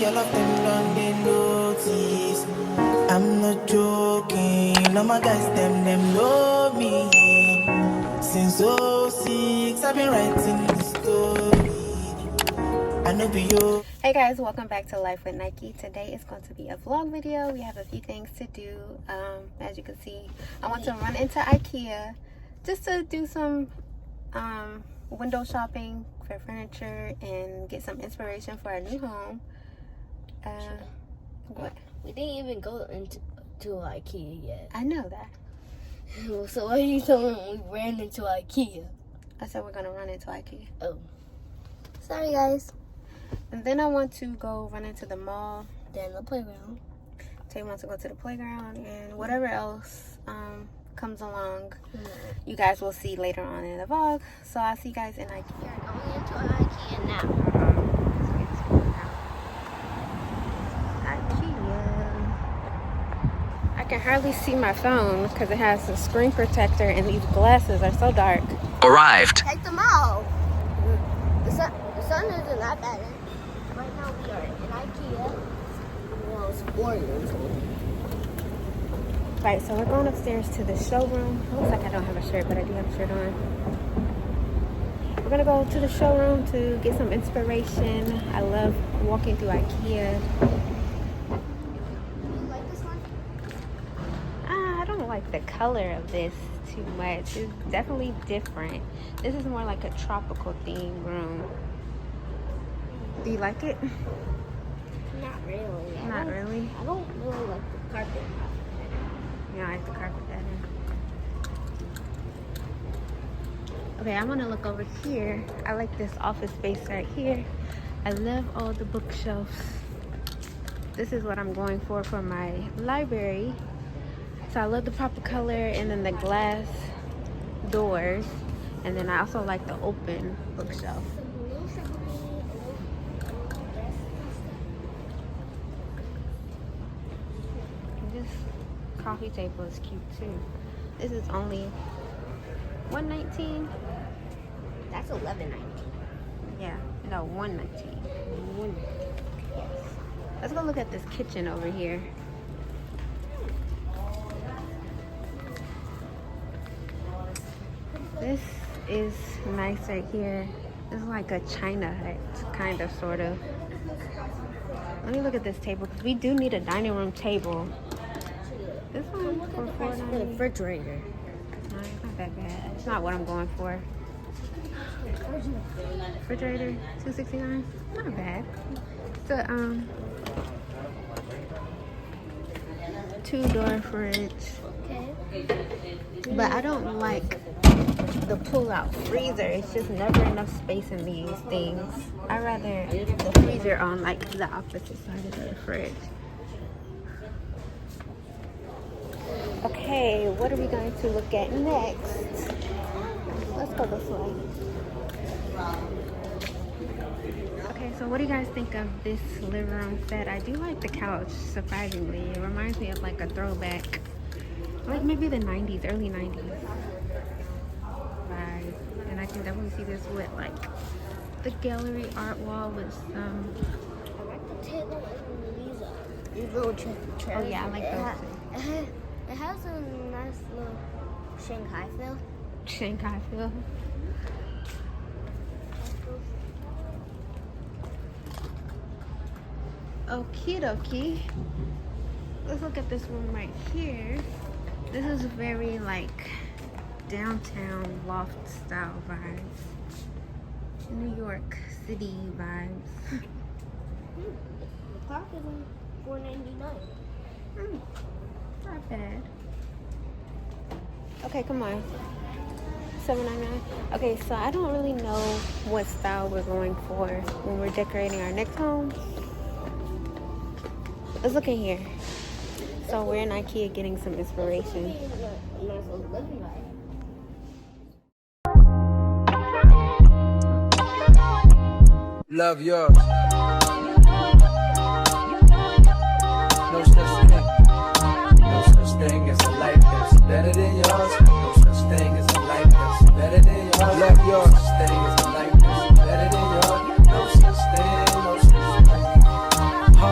all of them done they notice. I'm not joking, all my guys, them know me. Since '06, I've been writing the story. I know be you. Hey guys, welcome back to Life with Nike. Today is going to be a vlog video. We have a few things to do. As you can see, I want to run into IKEA just to do some window shopping for furniture and get some inspiration for our new home. What? We didn't even go into IKEA yet. I know that. So why are you telling me we ran into IKEA? I said we're gonna run into IKEA. Oh. Sorry guys. And then I want to go run into the mall. Then the playground. Tay wants to go to the playground and whatever else comes along. You guys will see later on in the vlog. So I'll see you guys in IKEA. We're going into IKEA now. I can hardly see my phone because it has a screen protector and these glasses are so dark. Arrived. Check them out. The sun isn't that bad. Right now we are in IKEA. Well, it's 4 years old. Right, so we're going upstairs to the showroom. It looks like I don't have a shirt, but I do have a shirt on. We're gonna go to the showroom to get some inspiration. I love walking through IKEA. I don't like the color of this too much. It's definitely different. This is more like a tropical theme room. Do you like it? Not really. Not really? I don't really like the carpet. You don't like the carpet better? Okay, I'm gonna look over here. I like this office space right here. I love all the bookshelves. This is what I'm going for my library. So I love the proper color and then the glass doors. And then I also like the open bookshelf. This coffee table is cute too. This is only $119. That's $11.19. Yeah, no, $119. Yes. Let's go look at this kitchen over here. This is nice right here. It's like a China hut, kind of, sort of. Let me look at this table because we do need a dining room table. This one for $4.99. The refrigerator. No, it's not that bad. It's not what I'm going for. Refrigerator, $269. Not bad. It's a 2-door fridge. Okay. But I don't like the pull-out freezer. It's just never enough space in these things. I'd rather the freezer on like the opposite side of the fridge. Okay, what are we going to look at next? Let's go this way. Okay, so what do you guys think of this living room set? I do like the couch, surprisingly. It reminds me of like a throwback, like maybe the 90s, early 90s vibe. And I can definitely see this with like the gallery art wall with some... I like the table and these little chairs. Oh yeah, I like those too. It has a nice little Shanghai feel. Shanghai feel. Okie dokie. Let's look at this room right here. This is very like downtown Loft style vibes. New York City vibes. The park is on $4.99. Not bad. Okay, come on. $7.99. Okay, so I don't really know what style we're going for when we're decorating our next home. Let's look in here. So we're in IKEA getting some inspiration. Love yours. No such thing. No such thing as a life that's better than yours. No such thing as a life that's better than yours. Love yours. No such thing as a life that's better than yours. No such thing. No such thing.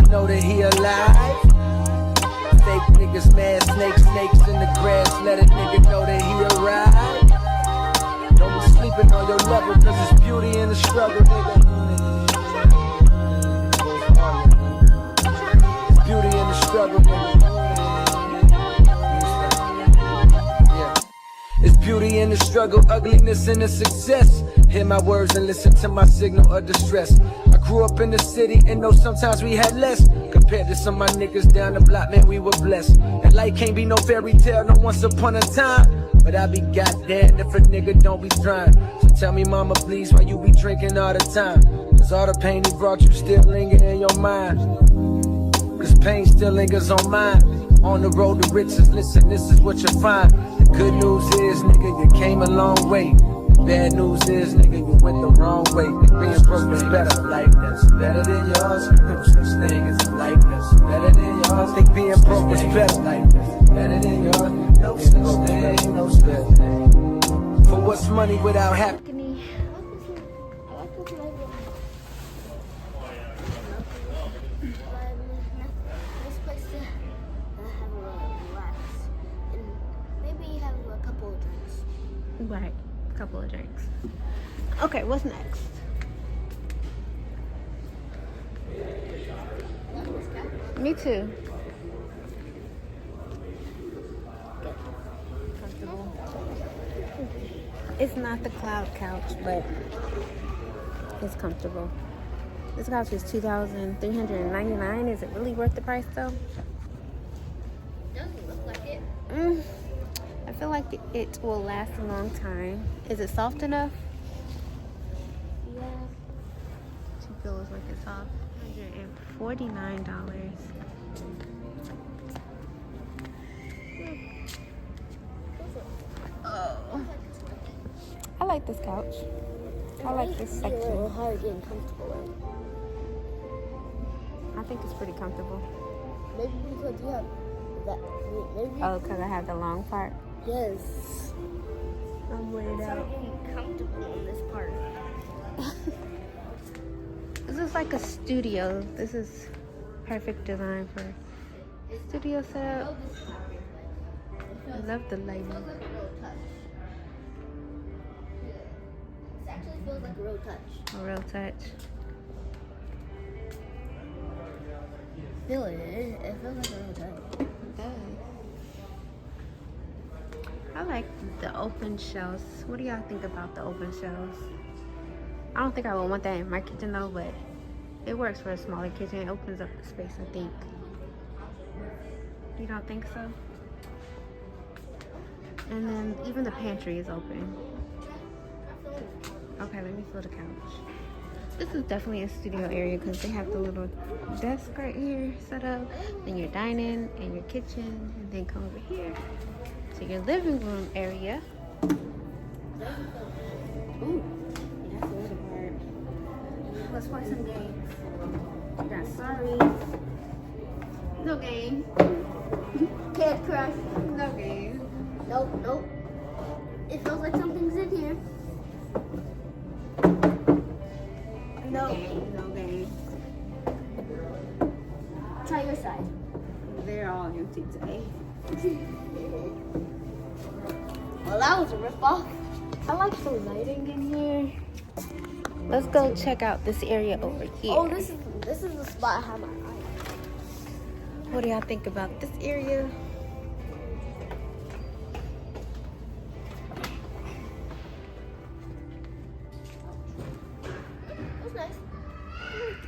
know that he alive. Fake niggas, mad snakes in the grass. Let a nigga know that he arrived. Don't be sleeping on your level, cause it's beauty in the struggle, nigga. It's beauty in the struggle, nigga. Yeah. It's beauty in the struggle, ugliness in the success. Hear my words and listen to my signal of distress. I grew up in the city and know sometimes we had less. Compared to some of my niggas down the block, man, we were blessed. And life can't be no fairy tale, no once upon a time. But I be goddamn if a nigga don't be trying. So tell me, mama, please, why you be drinking all the time? Cause all the pain he brought you still linger in your mind. Cause pain still lingers on mine. On the road to riches, listen, this is what you'll find. The good news is, nigga, you came a long way. The bad news is, nigga, you went the wrong way. Being broke is better, like this. Better than yours, no such thing as like this. Better than yours, think being broke is better, like this. Better than yours, no such thing, no such thing. For what's money without happiness? Right, a couple of drinks. Okay, what's next? Me too. Comfortable. It's not the cloud couch, but it's comfortable. This couch is $2,399. Is it really worth the price though? Doesn't look like it. I feel like it will last a long time. Is it soft enough? Yeah. She feels like it's soft. $149. Oh. I like this couch. I like this It's a little section. hard getting comfortable. I think it's pretty comfortable. Maybe because you have that. Maybe. Oh, because I have the long part. Yes. I'm weird I'm out. getting comfortable in this part. This is like a studio. This is perfect design for studio setup. I love the lighting. Feels like a real touch. This actually feels like a real touch. A real touch. Feel it. It feels like a real touch. It does. I like the open shelves. What do y'all think about the open shelves? I don't think I would want that in my kitchen though, but it works for a smaller kitchen. It opens up the space, I think. You don't think so? And then even the pantry is open. Okay, let me fill the couch. This is definitely a studio area because they have the little desk right here set up. Then your dining and your kitchen, and then come over here to your living room area. Ooh, yeah, that's a little hard. Let's play some games. We got sorry. No game. Can't crush. No game. Nope, nope. It feels like something's in here. No. No game. Try your side. They're all empty today. Well, that was a ripoff. I like the lighting in here. Let's go check out this area over here. Oh, this is the spot I have my eye. What do y'all think about this area? That's nice.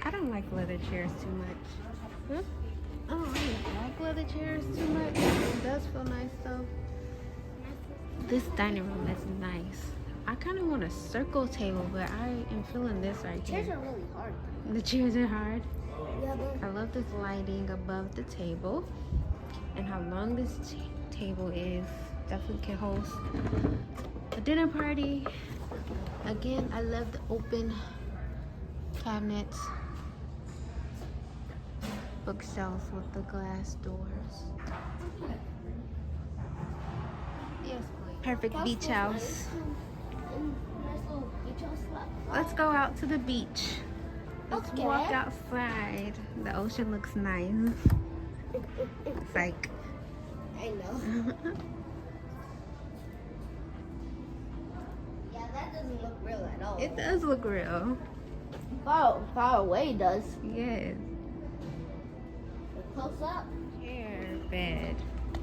I don't like leather chairs too much. Hmm? I don't really like leather chairs too much. It does feel nice though. This dining room is nice. I kind of want a circle table, but I am feeling this right Chairs here. are really hard. The chairs are hard. Yeah, but I love this lighting above the table and how long this table is. Definitely can host a dinner party. Again, I love the open cabinets, bookshelves with the glass doors. Yes, please. Perfect beach house. nice little beach house slab. Let's go out to the beach. Let's Okay. walk outside. The ocean looks nice. It's like I know. Yeah, that doesn't look real at all. it does look real. Far away it does. Yes. Close up. Chair bed.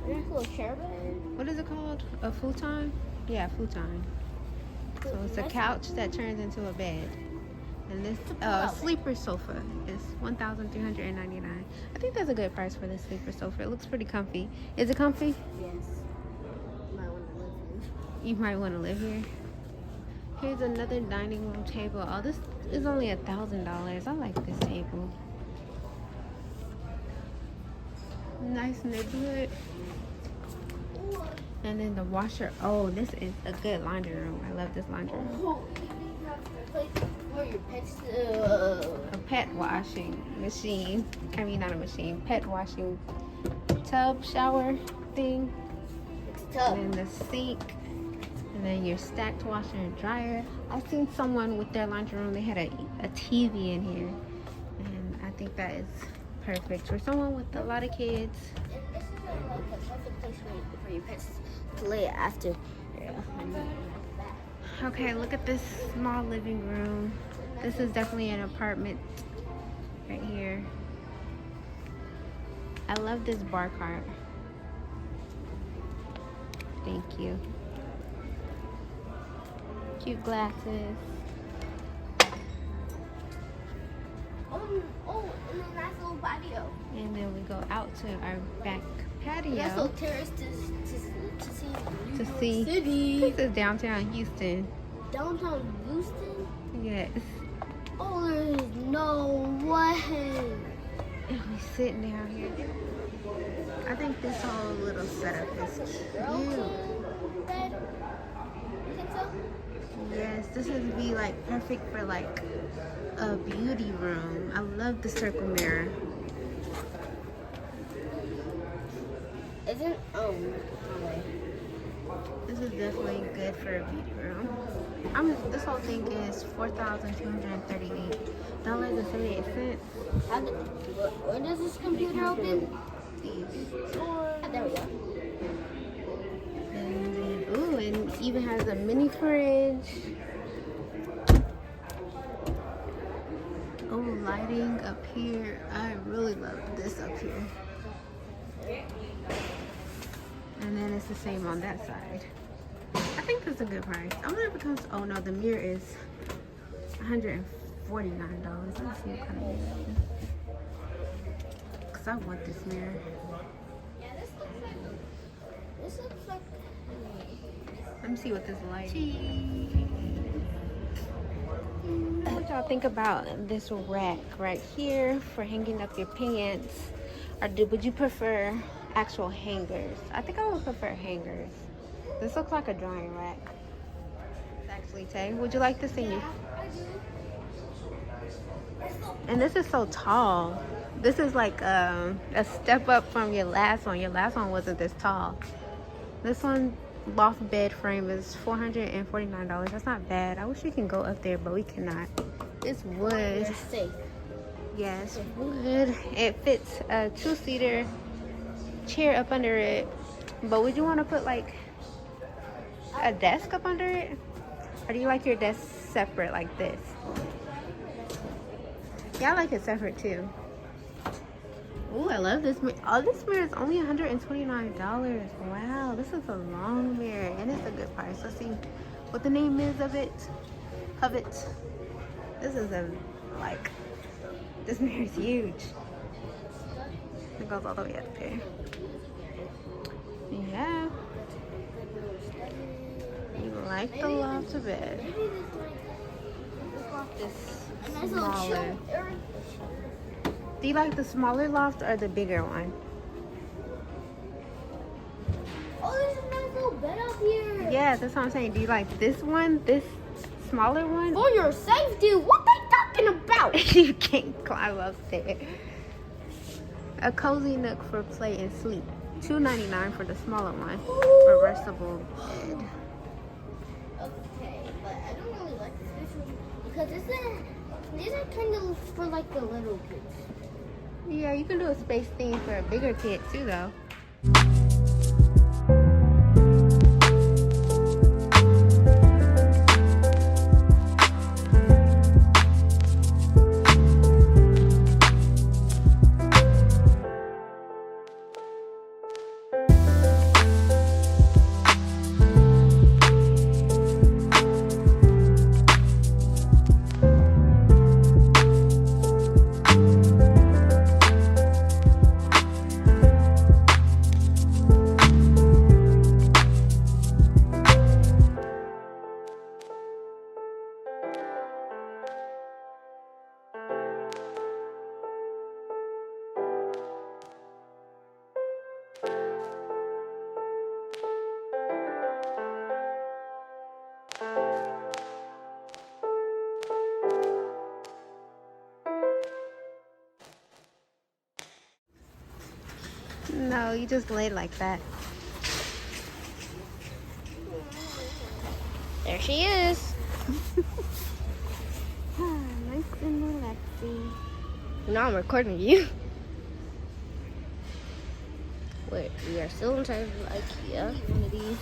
Nice little chair bed. What is it called? A futon? Yeah, futon. So it's a Nice. couch that turns into a bed. And this sleeper sofa is $1,399. I think that's a good price for this sleeper sofa. It looks pretty comfy. Is it comfy? Yes. Might want to live in. You might want to live here. Here's another dining room table. Oh, this is only $1,000. I like this table. Nice neighborhood. And then the washer. Oh, this is a good laundry room. I love this laundry room. Oh, you have a place for your pets to... A pet washing machine. I mean, not a machine. Pet washing tub shower thing. It's tough. And then the sink. And then your stacked washer and dryer. I've seen someone with their laundry room. They had a TV in here. And I think that is perfect for someone with a lot of kids. And this is like a perfect place for your pets to lay after. Yeah. Okay, look at this small living room. This is definitely an apartment right here. I love this bar cart. Thank you. Cute glasses. Oh, and a nice little patio. And then we go out to our back patio Nice little terrace to see to New see. York City. This is downtown Houston. Downtown Houston? Yes. Oh, there's no way. And we sitting down here. I think this whole little setup is cute. Bed? You think so? Yes, this would be like perfect for like a beauty room. I love the circle mirror. Isn't This is definitely good for a beauty room. This whole thing is $4,238.78. where does this computer open? These. There we go. And then, ooh, and it even has a mini fridge. Oh, lighting up here. I really love this up here. And then it's the same on that side. I think that's a good price. I wonder if it comes. Oh no, the mirror is $149. Let me see what kind of mirror it is. Cause I want this mirror. Yeah, this looks like Let me see what this light is. What y'all think about this rack right here for hanging up your pants? Or would you prefer actual hangers? I think I would prefer hangers. This looks like a drying rack. Actually, Tay, would you like this in you? And this is so tall. This is like a step up from your last one. Your last one wasn't this tall. This one, Loft bed frame, is $449. That's not bad. I wish we can go up there, but we cannot. It's wood. safe. Yes, wood. It fits a 2-seater chair up under it. But would you want to put like a desk up under it? Or do you like your desk separate like this? Yeah, I like it separate too. Ooh, I love this mirror. Oh, this mirror is only $129. Wow, this is a long mirror and it's a good price. Let's see what the name is of it. Hovet. This is this mirror is huge. It goes all the way up there. Yeah. You like the Loft a bit. This smaller. Do you like the smaller Loft or the bigger one? Oh, there's a nice little bed up here. Yeah, that's what I'm saying. Do you like this one, this smaller one? For your safety, what they talking about? You can't climb up there. A cozy nook for play and sleep. $2.99 for the smaller one. Reversible bed. Okay, but I don't really like this one because it's a These are kind of for like the little kids. Yeah, you can do a space theme for a bigger kid too, though. No, you just lay like that. There she is. Nice and relaxing. Now I'm recording you. Wait, we are still inside of IKEA. One of these.